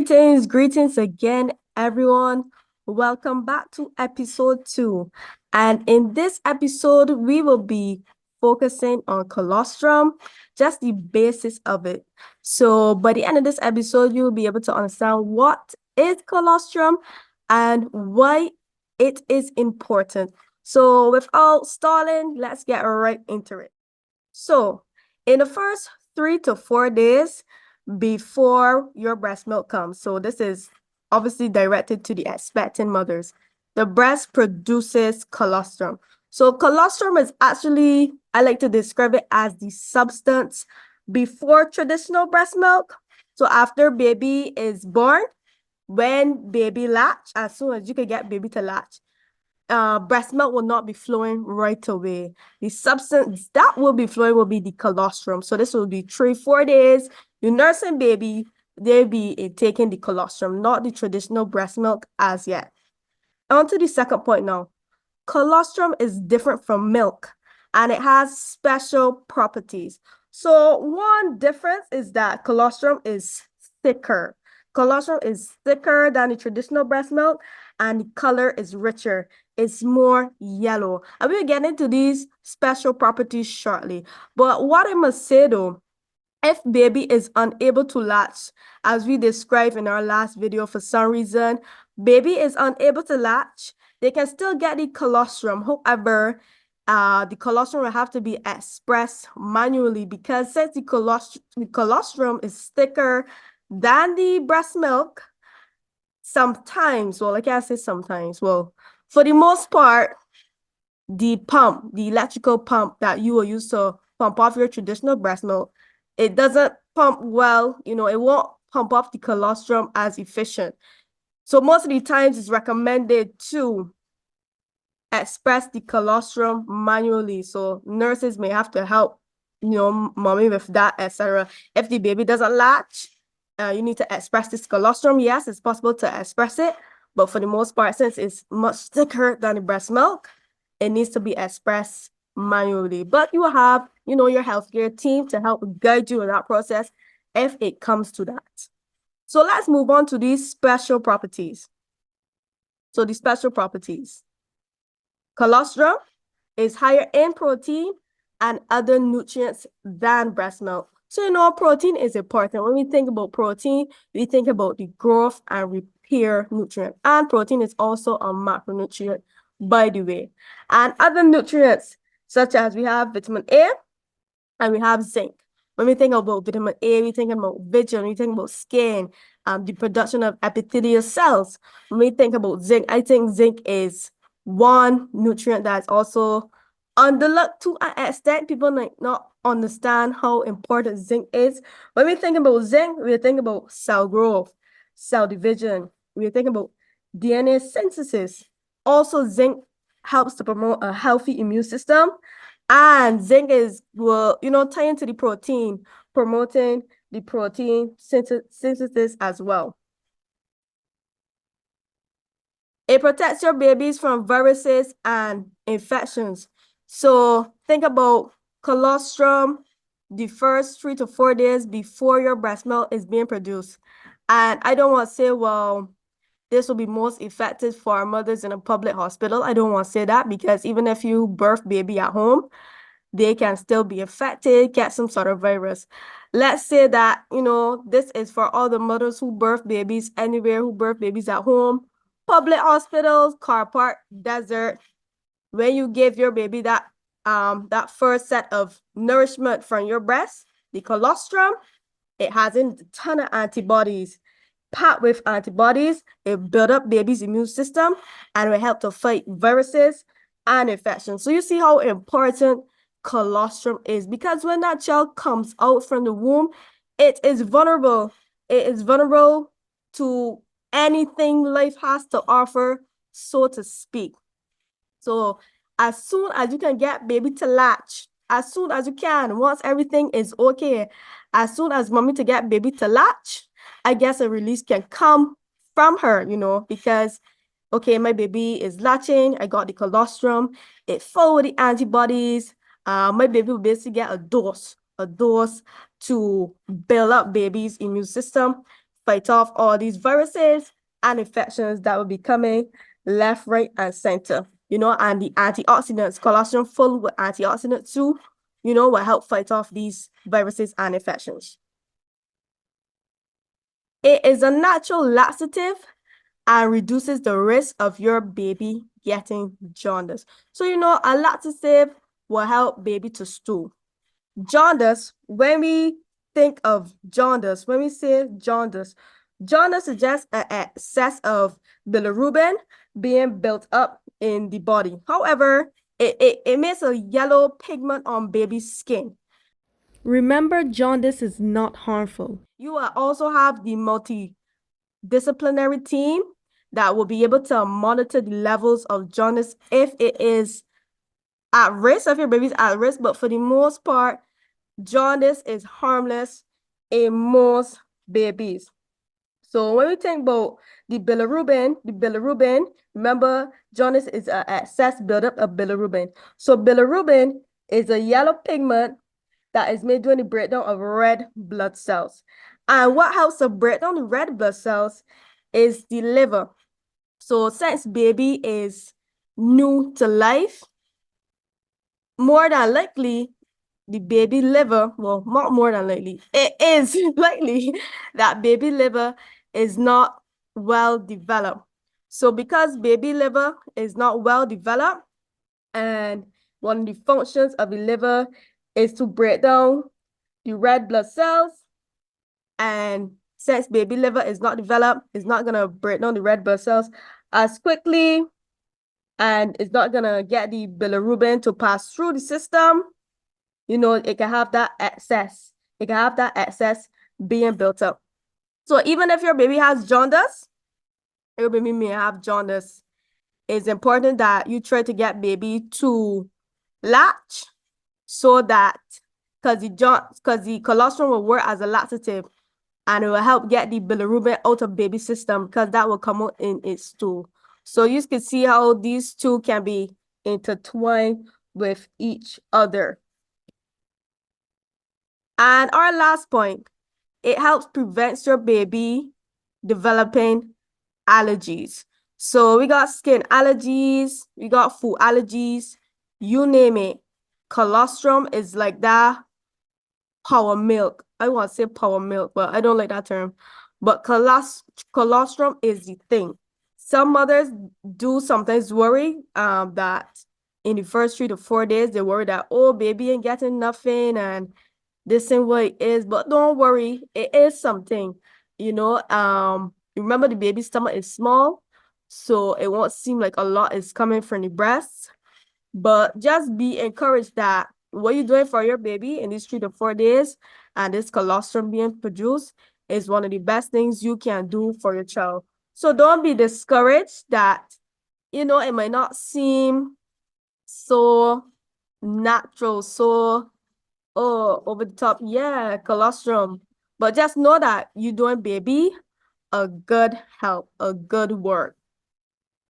Greetings again, everyone. Welcome back to episode 2. And in this episode, we will be focusing on colostrum, just the basis of it. So, by the end of this episode, you'll be able to understand what is colostrum and why it is important. So, without stalling, let's get right into it. So, in the first 3 to 4 days, before your breast milk comes. So this is obviously directed to the expectant mothers. The breast produces colostrum. So colostrum is actually, I like to describe it as the substance before traditional breast milk. So after baby is born, when baby latch, as soon as you can get baby to latch, breast milk will not be flowing right away. The substance that will be flowing will be the colostrum. So this will be 3-4 days. You nursing baby, they'll be taking the colostrum, not the traditional breast milk as yet. On to the second point now. Colostrum is different from milk and it has special properties. So one difference is that colostrum is thicker. Colostrum is thicker than the traditional breast milk and the color is richer. It's more yellow. And we'll get into these special properties shortly. But what I must say though, if baby is unable to latch, as we described in our last video, for some reason, baby is unable to latch, they can still get the colostrum. However, the colostrum will have to be expressed manually because since the colostrum is thicker than the breast milk, sometimes, well, I can't say sometimes, well, for the most part, the electrical pump that you will use to pump off your traditional breast milk, it doesn't pump well, it won't pump off the colostrum as efficient. So most of the times it's recommended to express the colostrum manually. So nurses may have to help, mommy with that, etc. If the baby doesn't latch, you need to express this colostrum. Yes, it's possible to express it, but for the most part, since it's much thicker than the breast milk, it needs to be expressed manually. But you will have, your healthcare team to help guide you in that process if it comes to that. So let's move on to these special properties. So the special properties. Colostrum is higher in protein and other nutrients than breast milk. So, protein is important. When we think about protein, we think about the growth and repair nutrient. And protein is also a macronutrient, by the way. And other nutrients, such as we have vitamin A and we have zinc. When we think about vitamin A, we think about vision, we think about skin, the production of epithelial cells. When we think about zinc, I think zinc is one nutrient that's also underlooked to an extent. People might not understand how important zinc is. When we think about zinc, we think about cell growth, cell division. We think about DNA synthesis. Also, zinc helps to promote a healthy immune system. And zinc will tie into the protein, promoting the protein synthesis as well. It protects your babies from viruses and infections. So think about colostrum the first 3 to 4 days before your breast milk is being produced. And I don't want to say, well, this will be most effective for our mothers in a public hospital. I don't want to say that because even if you birth baby at home, they can still be affected, get some sort of virus. Let's say that, this is for all the mothers who birth babies anywhere, who birth babies at home, public hospitals, car park, desert. When you give your baby that first set of nourishment from your breast, the colostrum, it has a ton of antibodies. Packed with antibodies, it build up baby's immune system and will help to fight viruses and infections. So you see how important colostrum is, because when that child comes out from the womb, it is vulnerable. It is vulnerable to anything life has to offer, so to speak. So as soon as you can get baby to latch, as soon as you can, once everything is okay, as soon as mommy to get baby to latch, I guess a release can come from her, because, okay, my baby is latching, I got the colostrum, it full with the antibodies, my baby will basically get a dose to build up baby's immune system fight off all these viruses and infections that will be coming left, right, and center. And the antioxidants, colostrum full with antioxidants too, will help fight off these viruses and infections. It is a natural laxative and reduces the risk of your baby getting jaundice. So, a laxative will help baby to stool. Jaundice, when we think of jaundice, when we say jaundice, jaundice is just an excess of bilirubin being built up in the body. However, it makes a yellow pigment on baby's skin. Remember, jaundice is not harmful. You will also have the multidisciplinary team that will be able to monitor the levels of jaundice if it is at risk, if your baby's at risk. But for the most part, jaundice is harmless in most babies. So when we think about the bilirubin, remember, jaundice is an excess buildup of bilirubin. So bilirubin is a yellow pigment that is made during the breakdown of red blood cells. And what helps to break down the red blood cells is the liver. So since baby is new to life, more than likely, the baby liver, well, not more than likely, it is likely that baby liver is not well developed. So because baby liver is not well developed, and one of the functions of the liver is to break down the red blood cells, and since baby liver is not developed, it's not going to break down the red blood cells as quickly, and it's not going to get the bilirubin to pass through the system. It can have that excess. It can have that excess being built up. So even if your baby has jaundice, your baby may have jaundice, it's important that you try to get baby to latch so that, because the colostrum will work as a laxative and it will help get the bilirubin out of baby system, because that will come out in its stool. So you can see how these two can be intertwined with each other. And our last point, it helps prevent your baby developing allergies. So we got skin allergies, we got food allergies, you name it. Colostrum is like that power milk. I want to say power milk, but I don't like that term. But colostrum is the thing. Some mothers do sometimes worry that in the first 3 to 4 days, they worry that, oh, baby ain't getting nothing and this ain't what it is. But don't worry, it is something. Remember, the baby's stomach is small, so it won't seem like a lot is coming from the breast. But just be encouraged that what you're doing for your baby in these 3 to 4 days and this colostrum being produced is one of the best things you can do for your child. So don't be discouraged that, it might not seem so natural, so, oh, over the top. Yeah, colostrum. But just know that you're doing baby a good help, a good work.